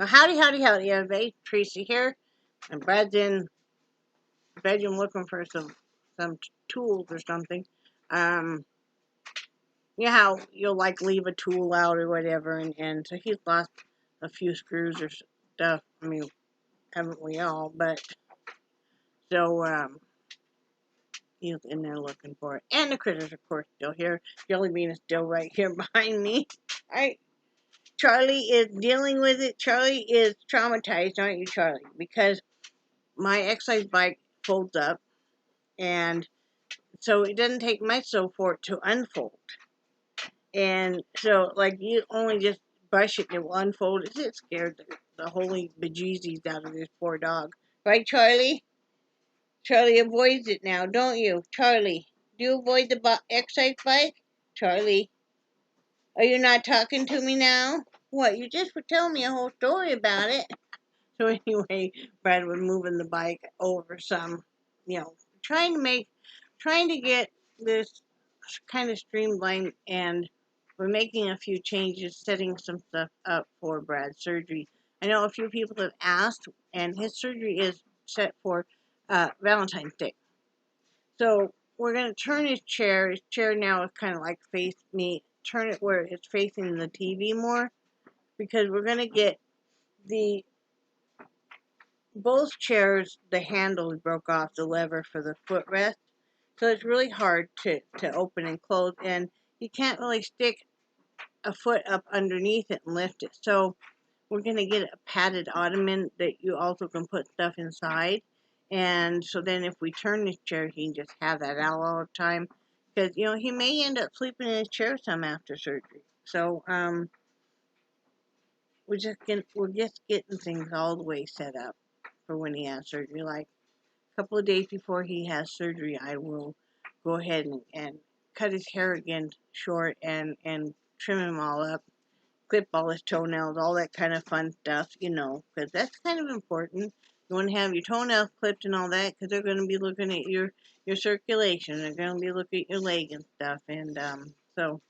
So howdy, howdy, howdy, everybody. Tracy here, and Brad's in the bedroom looking for some tools or something. You know how you'll like leave a tool out or whatever, and so he's lost a few screws or stuff. I mean, haven't we all? But so he's in there looking for it, and the critters, of course, still here. Jellybean is still right here behind me. Charlie is dealing with it. Charlie is traumatized, aren't you, Charlie? Because my exercise bike folds up, and so it doesn't take much so for it to unfold. And so, like, you only just brush it and it will unfold. It scared the holy bejesus out of this poor dog. Right, Charlie? Charlie avoids it now, don't you? Charlie, do you avoid the exercise bike? Charlie, are you not talking to me now? What, you just were telling me a whole story about it. So anyway, Brad was moving the bike over some, trying to get this kind of streamlined, and we're making a few changes, setting some stuff up for Brad's surgery. I know a few people have asked, and his surgery is set for Valentine's Day. So we're going to turn his chair. His chair now is kind of like face me. Turn it where it's facing the TV more, because we're going to get both chairs, the handles broke off the lever for the footrest. So it's really hard to open and close, and you can't really stick a foot up underneath it and lift it. So we're going to get a padded ottoman that you also can put stuff inside. And so then if we turn this chair, he can just have that out all the time. Because, he may end up sleeping in his chair some after surgery. So we're just getting things all the way set up for when he has surgery. Like a couple of days before he has surgery, I will go ahead and cut his hair again short and trim him all up, clip all his toenails, all that kind of fun stuff, because that's kind of important. You want to have your toenails clipped and all that, because they're going to be looking at your circulation. They're going to be looking at your leg and stuff. And so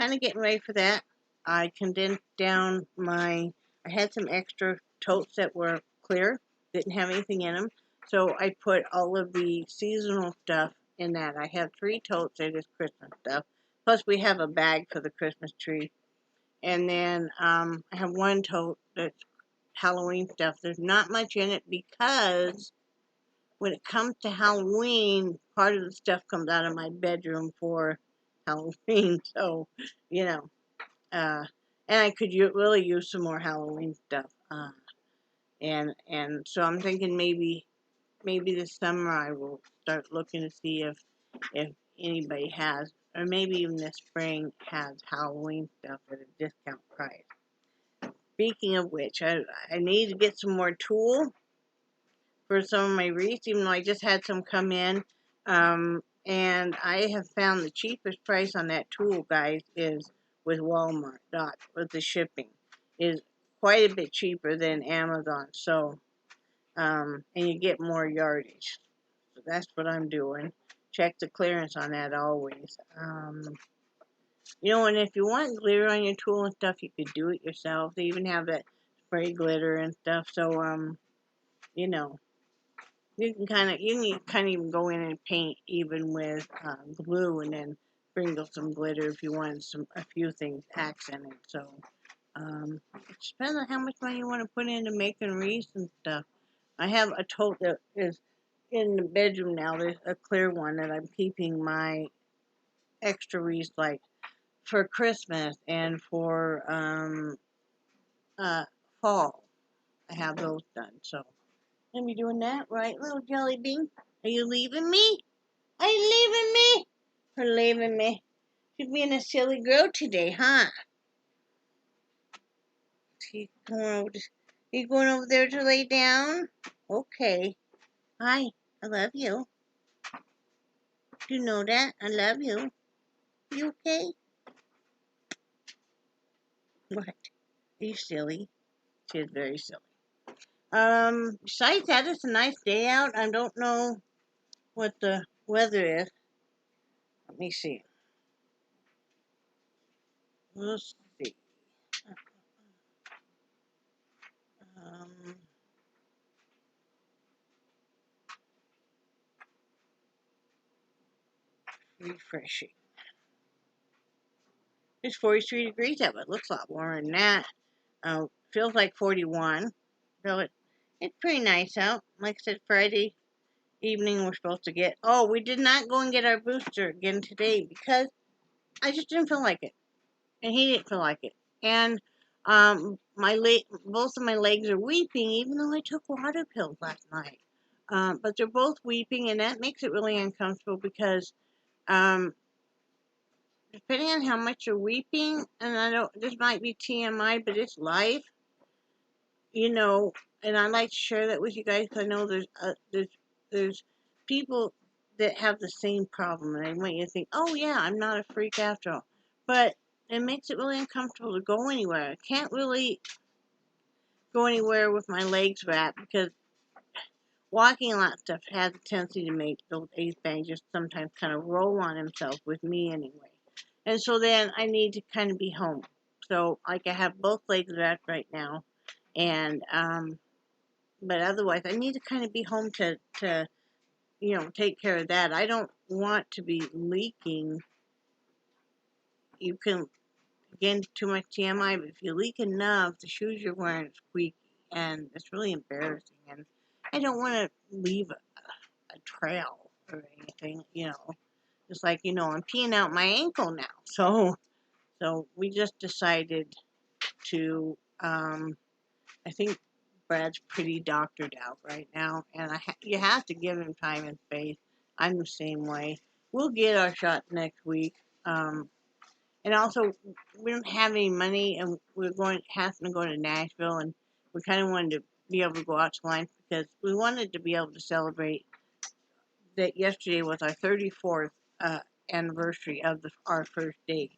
kind of getting ready for that. I condensed down I had some extra totes that were clear, didn't have anything in them. So I put all of the seasonal stuff in that. I have 3 totes that is Christmas stuff. Plus we have a bag for the Christmas tree. And then I have 1 tote that's Halloween stuff. There's not much in it because when it comes to Halloween, part of the stuff comes out of my bedroom for Halloween. So, and I could really use some more Halloween stuff. And so I'm thinking maybe this summer I will start looking to see if anybody has, or maybe even this spring has Halloween stuff at a discount price. Speaking of which, I need to get some more tulle for some of my wreaths, even though I just had some come in. And I have found the cheapest price on that tulle, guys, is with Walmart. With the shipping is quite a bit cheaper than Amazon. So, and you get more yardage. So that's what I'm doing. Check the clearance on that always. And if you want glitter on your tulle and stuff, you could do it yourself. They even have that spray glitter and stuff. So, you can kind of even go in and paint even with glue, and then sprinkle some glitter if you want a few things accented. So it depends on how much money you want to put into making wreaths and stuff. I have a tote that is in the bedroom now. There's a clear one that I'm keeping my extra wreaths, like for Christmas and for fall. I have those done. So let me doing that, right, little Jellybean? Are you leaving me? Are you leaving me? You're leaving me. You're being a silly girl today, huh? You going over there to lay down? Okay. Hi, I love you. You know that? I love you. You okay? What? Are you silly? She is very silly. Besides that, it's a nice day out. I don't know what the weather is. Let me see. Let's see. refreshing. It's 43 degrees out, but it looks a lot warmer than that. Feels like 41. So it's pretty nice out. Like I said, Friday evening we're supposed to get. Oh, we did not go and get our booster again today because I just didn't feel like it, and he didn't feel like it, and both of my legs are weeping, even though I took water pills last night. But they're both weeping, and that makes it really uncomfortable because um, depending on how much you're weeping, and I don't, this might be TMI, but it's life, you know, and I like to share that with you guys because I know there's people that have the same problem, and I want you to think, oh yeah, I'm not a freak after all, but it makes it really uncomfortable to go anywhere. I can't really go anywhere with my legs wrapped because walking a lot of stuff has a tendency to make those ace bangs just sometimes kind of roll on themselves with me anyway. And so then I need to kind of be home. So like I have both legs wrapped right now, and but otherwise I need to kind of be home to take care of that. I don't want to be leaking. You can, again, too much TMI, but if you leak enough, the shoes you're wearing is squeaky, and it's really embarrassing. And I don't want to leave a trail or anything, Just like, I'm peeing out my ankle now. So we just decided to, I think Brad's pretty doctored out right now, and you have to give him time and space. I'm the same way. We'll get our shot next week. And also, we don't have any money, and we're having to go to Nashville, and we kind of wanted to be able to go out to lunch because we wanted to be able to celebrate that yesterday was our 34th anniversary of our first date.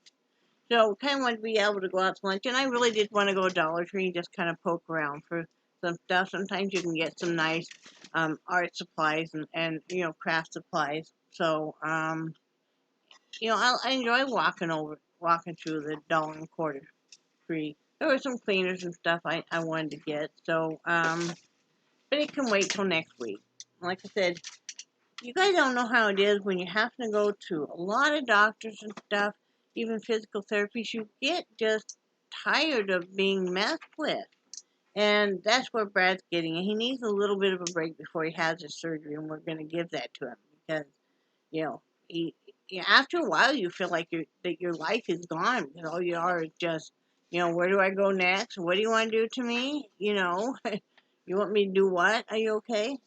So, kind of wanted to be able to go out to lunch, and I really did want to go to Dollar Tree and just kind of poke around for some stuff. Sometimes you can get some nice art supplies and craft supplies. So, I enjoy walking through the dollar and quarter tree. There were some cleaners and stuff I wanted to get. So, but it can wait till next week. Like I said, you guys don't know how it is when you have to go to a lot of doctors and stuff, even physical therapies. You get just tired of being messed with. And that's where Brad's getting it. He needs a little bit of a break before he has his surgery, and we're going to give that to him because, after a while you feel like your life is gone because all you are is just, where do I go next? What do you want to do to me? You want me to do what? Are you okay?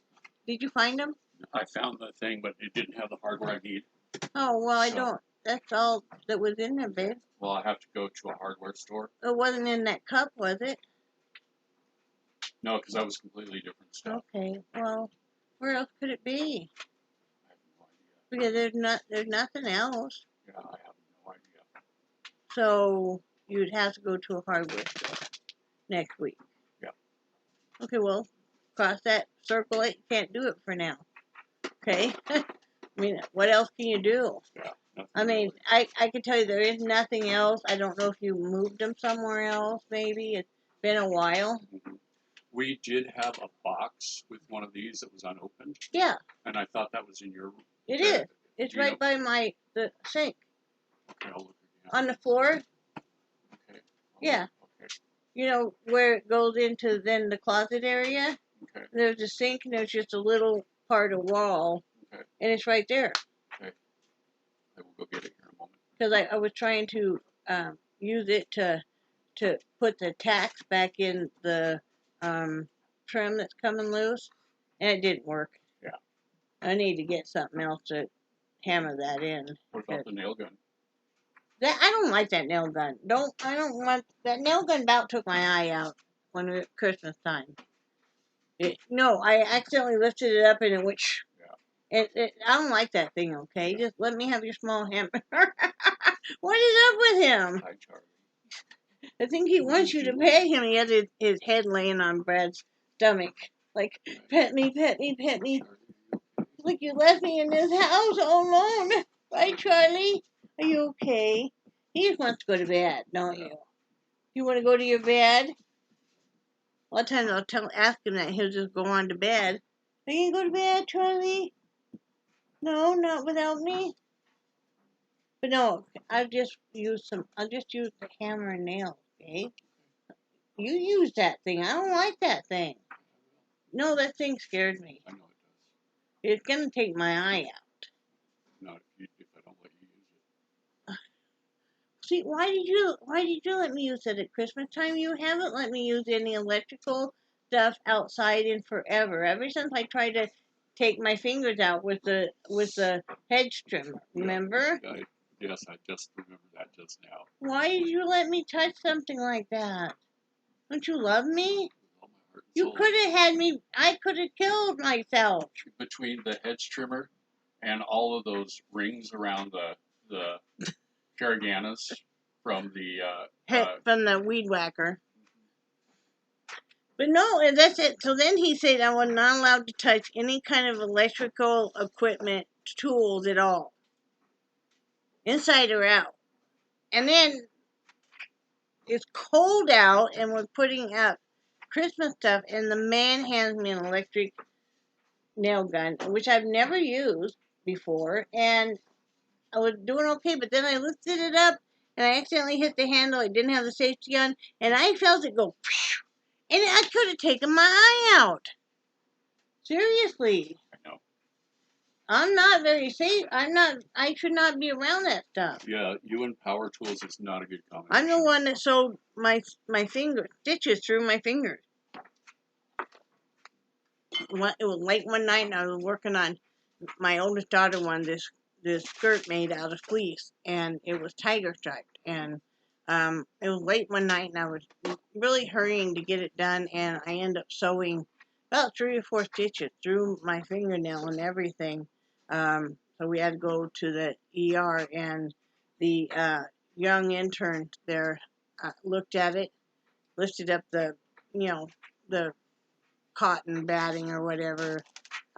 Did you find them? I found the thing, but it didn't have the hardware I need. Oh, well, I don't. That's all that was in there, babe. Well, I have to go to a hardware store. It wasn't in that cup, was it? No, because that was completely different stuff. Okay, well, where else could it be? I have no idea. Because there's nothing else. Yeah, I have no idea. So you'd have to go to a hardware store next week. Yeah. Okay, well, cross that, circle it. You can't do it for now. Okay? I mean, what else can you do? Yeah. I mean, I can tell you there is nothing else. I don't know if you moved them somewhere else, maybe. It's been a while. Mm-hmm. We did have a box with one of these that was unopened. Yeah. And I thought that was in your... It is. It's right by the sink. Okay, I'll look again. On the floor? Okay. Yeah. Okay. Where it goes into then the closet area? Okay. There's a sink and there's just a little part of wall. Okay. And it's right there. Okay. I will go get it here in a moment. Because I was trying to use it to put the tacks back in the trim that's coming loose, and it didn't work. Yeah. I need to get something else to hammer that in. What about the nail gun? I don't like that nail gun. I don't want that nail gun. About took my eye out when we were at Christmas time. No, I accidentally lifted it up and it went. Yeah. I don't like that thing. Okay, just let me have your small hammer. What is up with him? Hi, Charlie. I think he wants you to pet him. He has his head laying on Brad's stomach. Like, pet me, pet me, pet me. Like, you left me in this house all alone. Right, Charlie? Are you okay? He just wants to go to bed, don't you? You want to go to your bed? A lot of times I'll ask him that. He'll just go on to bed. Are you going to go to bed, Charlie? No, not without me? But no, I'll just use the hammer and nail, okay? You use that thing. I don't like that thing. No, that thing scared me. I know it It's gonna take my eye out. does. Not if I don't let you use it. See, why did you let me use it at Christmas time? You haven't let me use any electrical stuff outside in forever. Ever since I tried to take my fingers out with the hedge trimmer. Remember? Yes, I just remembered that just now. Why did you let me touch something like that? Don't you love me? All my heart and You soul. could have had me. I could have killed myself. Between the hedge trimmer and all of those rings around the caraganas from the From the weed whacker. But no, and that's it. So then he said I was not allowed to touch any kind of electrical equipment, tools at all, inside or out. And then it's cold out, and we're putting up Christmas stuff, and the man hands me an electric nail gun, which I've never used before, and I was doing okay, but then I lifted it up, and I accidentally hit the handle. I didn't have the safety on, and I felt it go, and I could have taken my eye out. Seriously. I know. I'm not very safe. I should not be around that stuff. Yeah, you and power tools is not a good combination. I'm the one that sewed my finger stitches through my fingers. It was late one night, and I was working on my oldest daughter wanted this skirt made out of fleece, and it was tiger striped. And it was late one night, and I was really hurrying to get it done, and I ended up sewing about 3 or 4 stitches through my fingernail and everything. So we had to go to the ER, and the young intern there looked at it, lifted up the cotton batting or whatever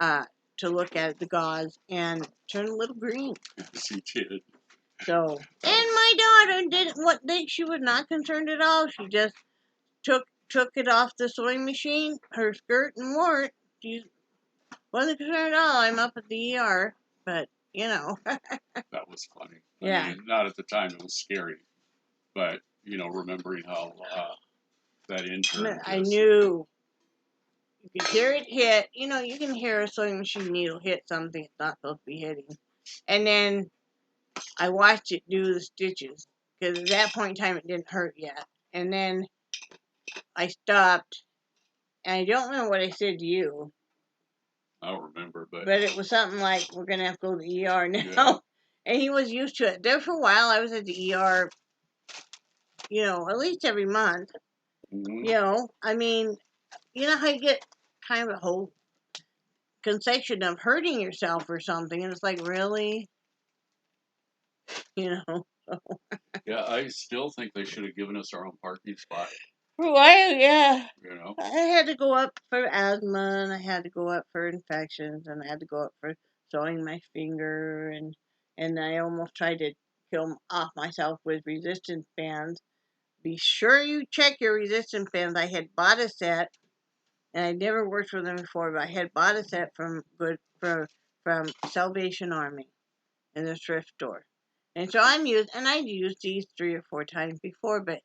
to look at the gauze, and turned a little green. Yes, he did. So, and my daughter she was not concerned at all. She just took it off the sewing machine, her skirt, and wore it. She wasn't concerned at all. I'm up at the ER, but That was funny. Yeah. I mean, not at the time, it was scary, but remembering how that intern. I knew. You could hear it hit. You can hear a sewing machine needle hit something it's not supposed to be hitting. And then I watched it do the stitches, because at that point in time it didn't hurt yet. And then I stopped, and I don't remember what I said to you. I don't remember, but it was something like, we're going to have to go to the ER now. Yeah. And he was used to it. There for a while, I was at the ER, at least every month. Mm-hmm. I mean, how you get kind of a whole conception of hurting yourself or something, and it's like, really? Yeah, I still think they should have given us our own parking spot. For a while, yeah. You I had to go up for asthma, and I had to go up for infections, and I had to go up for sewing my finger, and I almost tried to kill off myself with resistance bands. Be sure you check your resistance bands. I had bought a set, and I'd never worked with them before, but I had bought a set from Salvation Army in the thrift store. And so I'd used these 3 or 4 times before, but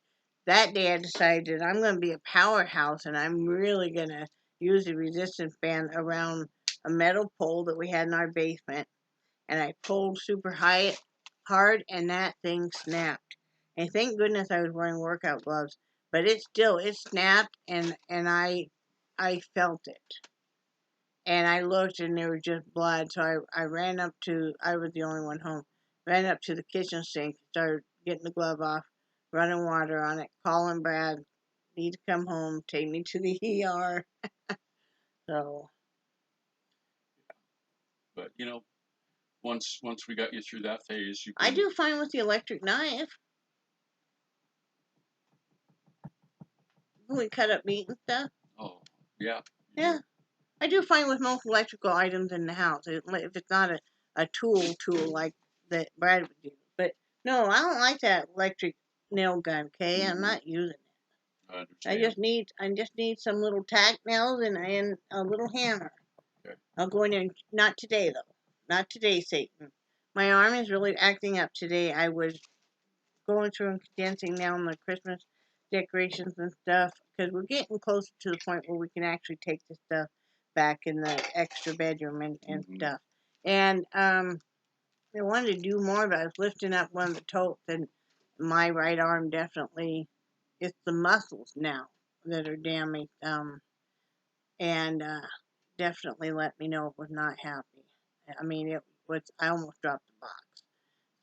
that day I decided I'm going to be a powerhouse, and I'm really going to use the resistance band around a metal pole that we had in our basement. And I pulled super hard, and that thing snapped. And thank goodness I was wearing workout gloves, but it snapped, and I felt it. And I looked, and there was just blood. So I ran up I was the only one home, ran up to the kitchen sink, started getting the glove off, running water on it, calling Brad, need to come home, take me to the ER. So. But once we got you through that phase, I do fine with the electric knife. When we cut up meat and stuff. Oh, yeah. Yeah. I do fine with most electrical items in the house, if it's not a tool like that Brad would do. But no, I don't like that electric nail gun, okay? I'm not using it. I understand. I just need some little tack nails and a little hammer. Okay. I'll go in there, not today though. Not today, Satan. My arm is really acting up today. I was going through and condensing down the Christmas decorations and stuff because we're getting closer to the point where we can actually take the stuff back in the extra bedroom and stuff. And I wanted to do more, but I was lifting up one of the totes, and my right arm definitely, it's the muscles now that are damaged, and definitely let me know it was not happy. I mean, it was, I almost dropped the box.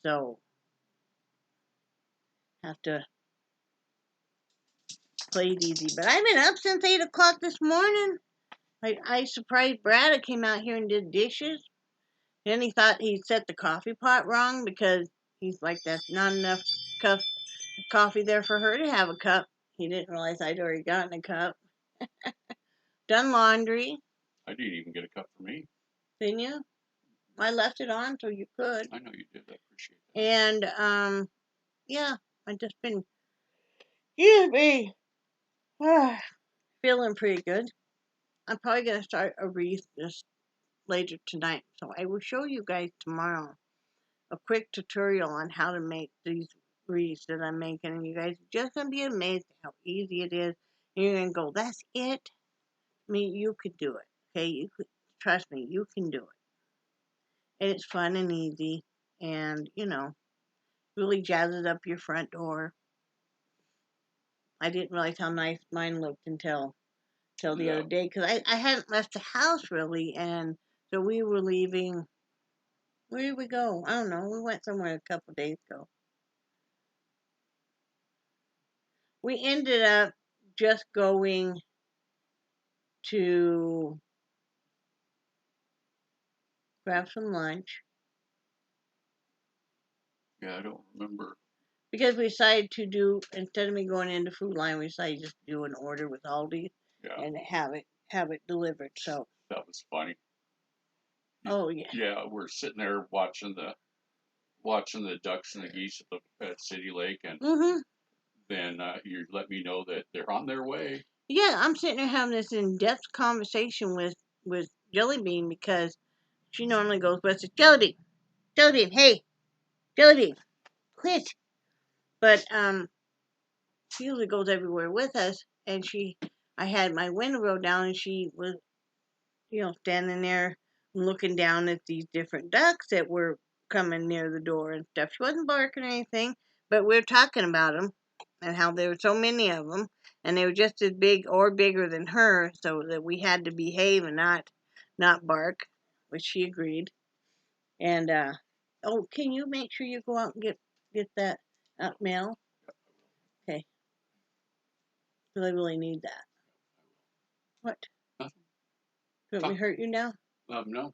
So, have to play it easy. But I've been up since 8 o'clock this morning. I surprised Brad. I came out here and did dishes. Then he thought he set the coffee pot wrong because he's like, that's not enough coffee there for her to have a cup. He didn't realize I'd already gotten a cup. Done laundry. I didn't even get a cup for me. Didn't you? I left it on so you could. I know you did. I appreciate that. And yeah, I've just been, excuse me, feeling pretty good. I'm probably gonna start a wreath just later tonight, so I will show you guys tomorrow a quick tutorial on how to make these wreaths that I'm making, and you guys are just gonna be amazed at how easy it is. And you're gonna go, "That's it." I mean, you could do it. Okay, you could, trust me, you can do it. And it's fun and easy, and really jazzes up your front door. I didn't realize how nice mine looked until the other day because I hadn't left the house really, and so we were leaving. Where did we go? I don't know. We went somewhere a couple days ago. We ended up just going to grab some lunch Yeah, I don't remember. because we decided to do, instead of me going into Food Line, we decided just to do an order with Aldi and have it delivered. So that was funny. Oh yeah. Yeah, we're sitting there watching the ducks and the geese at City Lake, and then you let me know that they're on their way. Yeah, I'm sitting there having this in-depth conversation with Jellybean because she normally goes, "What's it, Jellybean? Jellybean, hey, Jellybean, quit!" But she usually goes everywhere with us, and I had my window rolled down, and she was, standing there looking down at these different ducks that were coming near the door and stuff. She wasn't barking or anything, but we were talking about them and how there were so many of them, and they were just as big or bigger than her, so that we had to behave and not bark, which she agreed. And oh, can you make sure you go out and get that mail? Okay, because I really need that. What? Nothing. Do you want me to hurt you now? No,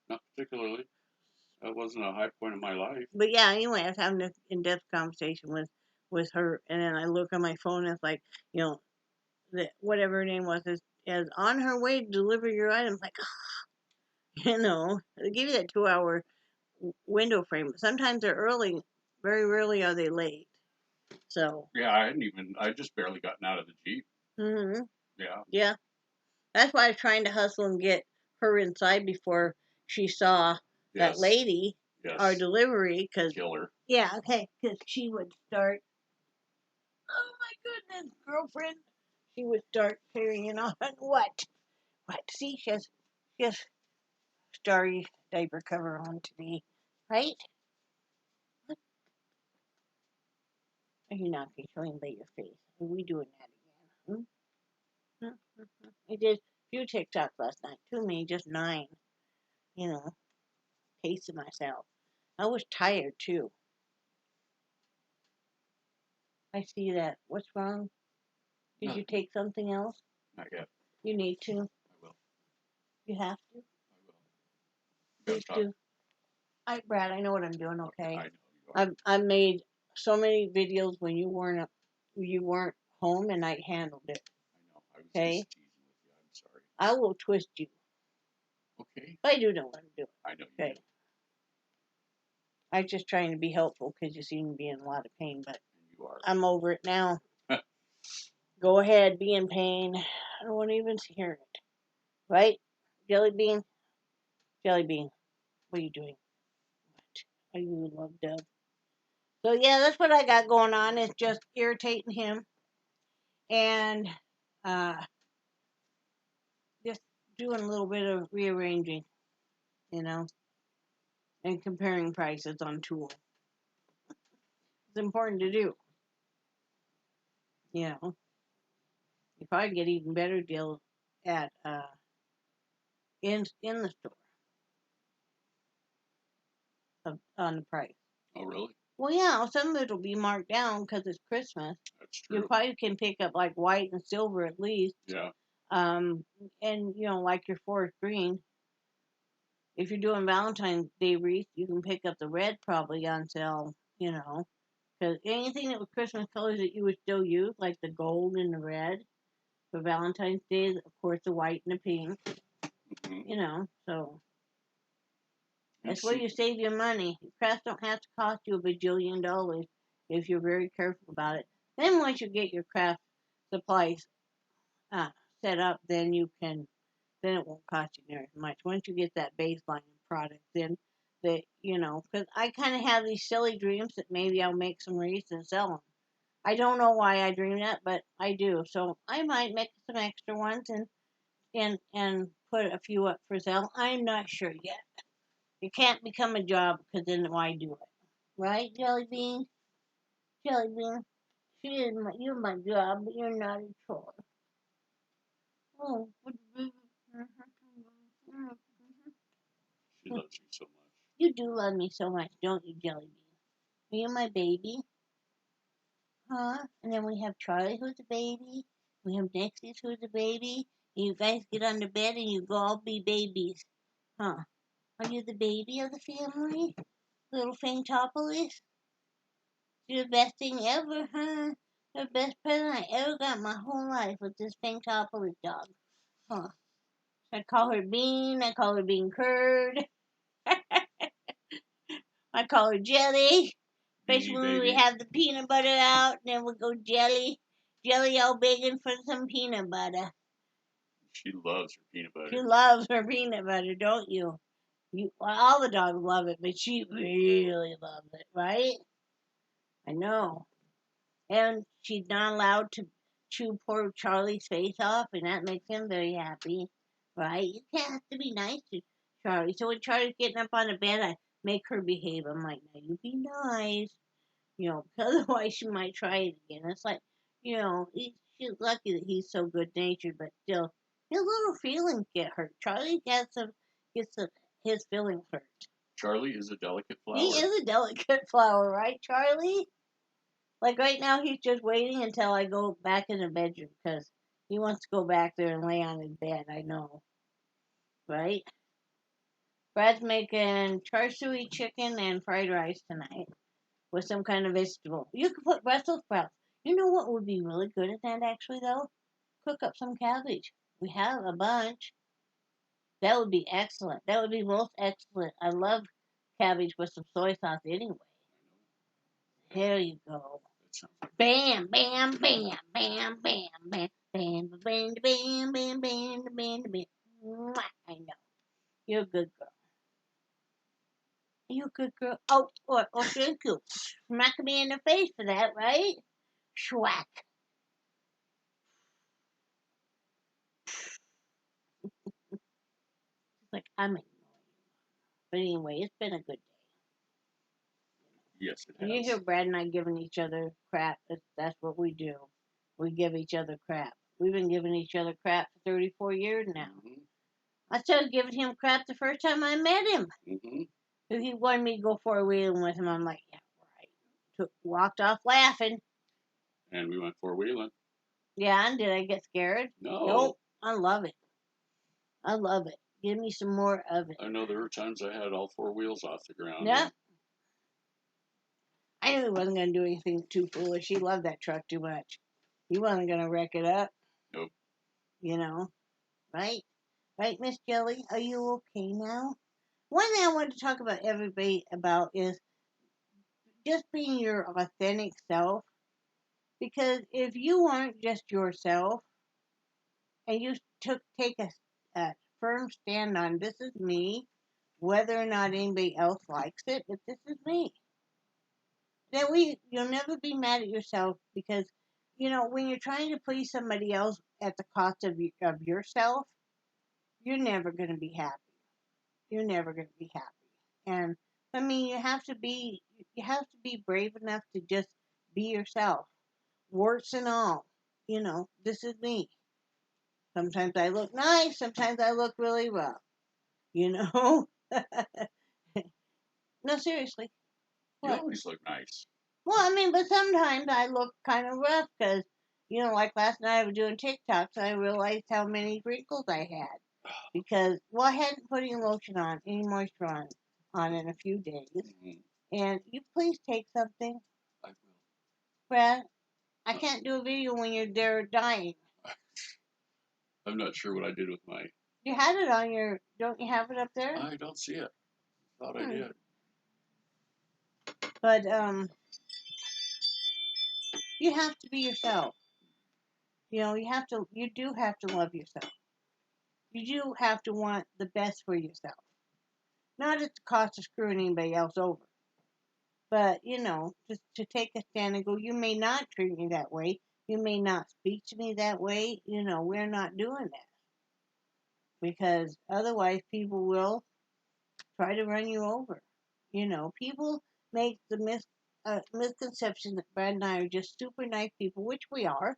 not particularly. That wasn't a high point in my life. But yeah, anyway, I was having this in-depth conversation with her, and then I look on my phone, and it's like, that whatever her name was is on her way to deliver your items. Like, they give you that 2 hour window frame. Sometimes they're early. Very rarely are they late. So. Yeah, I just barely gotten out of the Jeep. Mhm. Yeah. Yeah. That's why I was trying to hustle and get her inside before she saw that lady, our delivery, because killer. Yeah, okay, because she would start. Oh my goodness, girlfriend! She would start carrying on. What? See, she has starry diaper cover on today, right? What? Are you not going to show anybody your face? Are we doing that again? I did a few TikToks last night. Too many, just 9. Pacing myself. I was tired too. I see that. What's wrong? Did you take something else? Not yet. You need to. I will. You have to. I will. Please do. Brad, I know what I'm doing. Okay. I know you are. I made so many videos when you weren't home, and I handled it. I know. I was just teasing with you. I'm sorry. I will twist you. Okay. I do know what I'm doing. I know you do. I'm just trying to be helpful because you seem to be in a lot of pain, but you are. I'm over it now. Go ahead, be in pain. I don't want to even hear it. Right? Jellybean? Jellybean, what are you doing? What? I do love Dub. So yeah, that's what I got going on. Is just irritating him and uh, just doing a little bit of rearranging, you know, and comparing prices on Tool. It's important to do, you know. You probably get even better deals at in the store on the price. Oh, really? Well, yeah, some of it will be marked down because it's Christmas. That's You true. probably can pick up like white and silver at least. Yeah. And like your forest green. If you're doing Valentine's Day wreath, you can pick up the red probably on sale. Because anything that was Christmas colors that you would still use, like the gold and the red for Valentine's Day, of course, the white and the pink. So that's where you save your money. Crafts don't have to cost you a bajillion dollars if you're very careful about it. Then once you get your craft supplies uh, set up, then it won't cost you near as much. Once you get that baseline product, then because I kind of have these silly dreams that maybe I'll make some wreaths and sell them. I don't know why I dream that, but I do. So I might make some extra ones and put a few up for sale. I'm not sure yet. It can't become a job because then why do it? Right, Jellybean? Jellybean, you're my job, but you're not a chore. Oh. She loves you so much. You do love me so much, don't you, Jellybean? Are you my baby? Huh? And then we have Charlie, who's a baby. We have Nexus, who's a baby. And you guys get on the bed and you go all be babies. Huh? Are you the baby of the family? Little Faintopolis? You're the best thing ever, huh? The best present I ever got my whole life was this Faintopolis dog. Huh? I call her Bean. I call her Bean Curd. I call her Jelly. Especially when we have the peanut butter out, and then we'll go Jelly. Jelly all begging for some peanut butter. She loves her peanut butter. She loves her peanut butter, don't you? All the dogs love it, but she really loves it, right? I know. And she's not allowed to chew poor Charlie's face off, and that makes him very happy, right? You have to be nice to Charlie. So when Charlie's getting up on the bed, I make her behave. I'm like, now you be nice, otherwise she might try it again. It's like, she's lucky that he's so good natured, but still, his little feelings get hurt. Charlie gets his feelings hurt. Charlie is a delicate flower. He is a delicate flower, right, Charlie? Like right now, he's just waiting until I go back in the bedroom because he wants to go back there and lay on his bed. I know, right? Brad's making char siu chicken and fried rice tonight with some kind of vegetable. You could put Brussels sprouts. You know what would be really good at that actually though? Cook up some cabbage. We have a bunch. That would be excellent. That would be most excellent. I love cabbage with some soy sauce anyway. There you go. Bam, bam, bam, bam, bam, bam, bam, bam, bam, bam, bam, bam, bam. I know. You're a good girl. You a good girl. Oh, thank you. Smack me in the face for that, right? Schwack. Like, I'm ignoring you. But anyway, it's been a good day. Yes, it has. You hear Brad and I giving each other crap. That's what we do. We give each other crap. We've been giving each other crap for 34 years now. Mm-hmm. I started giving him crap the first time I met him. Mm-hmm. He wanted me to go four-wheeling with him. I'm like, yeah, right. Walked off laughing. And we went four-wheeling. Yeah, and did I get scared? No. Nope. I love it. I love it. Give me some more of it. I know there were times I had all four wheels off the ground. Yep. I knew he wasn't going to do anything too foolish. He loved that truck too much. He wasn't going to wreck it up. Nope. Right? Right, Miss Jelly? Are you okay now? One thing I wanted to talk about everybody about is just being your authentic self. Because if you aren't just yourself and you take a firm stand on this is me, whether or not anybody else likes it, but this is me. Then you'll never be mad at yourself because, when you're trying to please somebody else at the cost of yourself, you're never going to be happy. You're never going to be happy. And I mean, you have to be brave enough to just be yourself, warts and all. This is me. Sometimes I look nice, sometimes I look really rough. You know? No, seriously. You What? always look nice. Well, I mean, but sometimes I look kind of rough because, like last night I was doing TikToks and I realized how many wrinkles I had. Because, well, I hadn't put any lotion on, any moisture on in a few days. Mm-hmm. And you please take something. I will. Brad, I can't do a video when you're there dying. I'm not sure what I did with my... You had it on don't you have it up there? I don't see it. Thought I did. But, you have to be yourself. You do have to love yourself. You do have to want the best for yourself. Not at the cost of screwing anybody else over. But, just to take a stand and go, you may not treat me that way. You may not speak to me that way. We're not doing that. Because otherwise people will try to run you over. People make the misconception that Brad and I are just super nice people, which we are.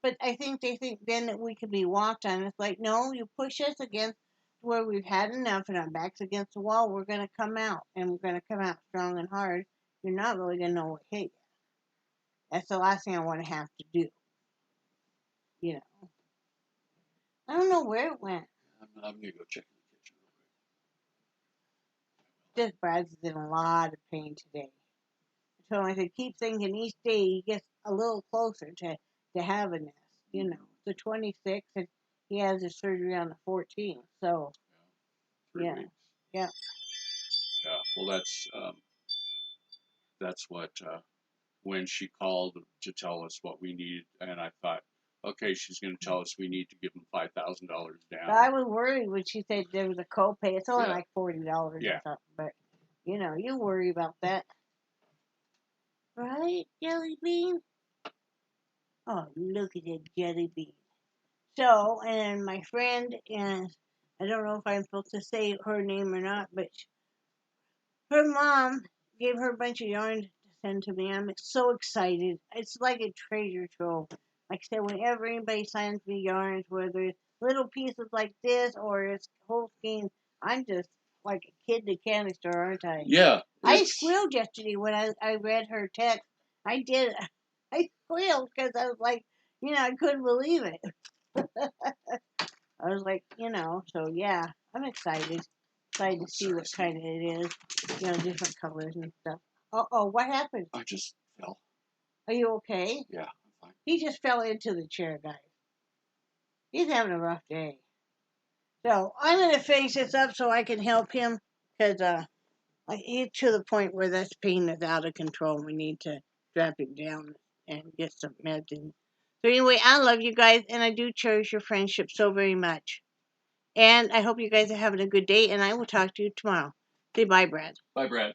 But I think they think then that we can be walked on. It's like, no, you push us against where we've had enough and our back's against the wall, we're going to come out. And we're going to come out strong and hard. You're not really going to know what hit you. That's the last thing I want to have to do. I don't know where it went. I'm going to go check in the kitchen real quick. Just Brad's in a lot of pain today. So I said, keep thinking each day he gets a little closer to having this. The 26th, and he has his surgery on the 14th. So, 3 weeks. Yeah. Yeah. Well, that's what, when she called to tell us what we needed, and I thought, okay, she's going to tell us we need to give them $5,000 down. I was worried when she said there was a copay. It's only like $40 or something, but you worry about that, right, Jellybean? Oh, look at that Jellybean. So, and my friend, and I don't know if I'm supposed to say her name or not, but her mom gave her a bunch of yarn to send to me. I'm so excited. It's like a treasure trove. Like I said, whenever anybody sends me yarns, whether it's little pieces like this or it's whole skein, I'm just like a kid in a candy store, aren't I? Yeah. I squealed yesterday when I read her text. I did. I squealed because I was like, I couldn't believe it. I was like, so yeah, I'm excited. Excited to see what kind of it is. Different colors and stuff. Oh, what happened? I just fell. Are you okay? Yeah, I'm fine. He just fell into the chair, guys. He's having a rough day. So I'm going to finish this up so I can help him because he's to the point where this pain is out of control. We need to strap him down and get some meds in. So anyway, I love you guys and I do cherish your friendship so very much. And I hope you guys are having a good day, and I will talk to you tomorrow. Say bye, Brad. Bye, Brad.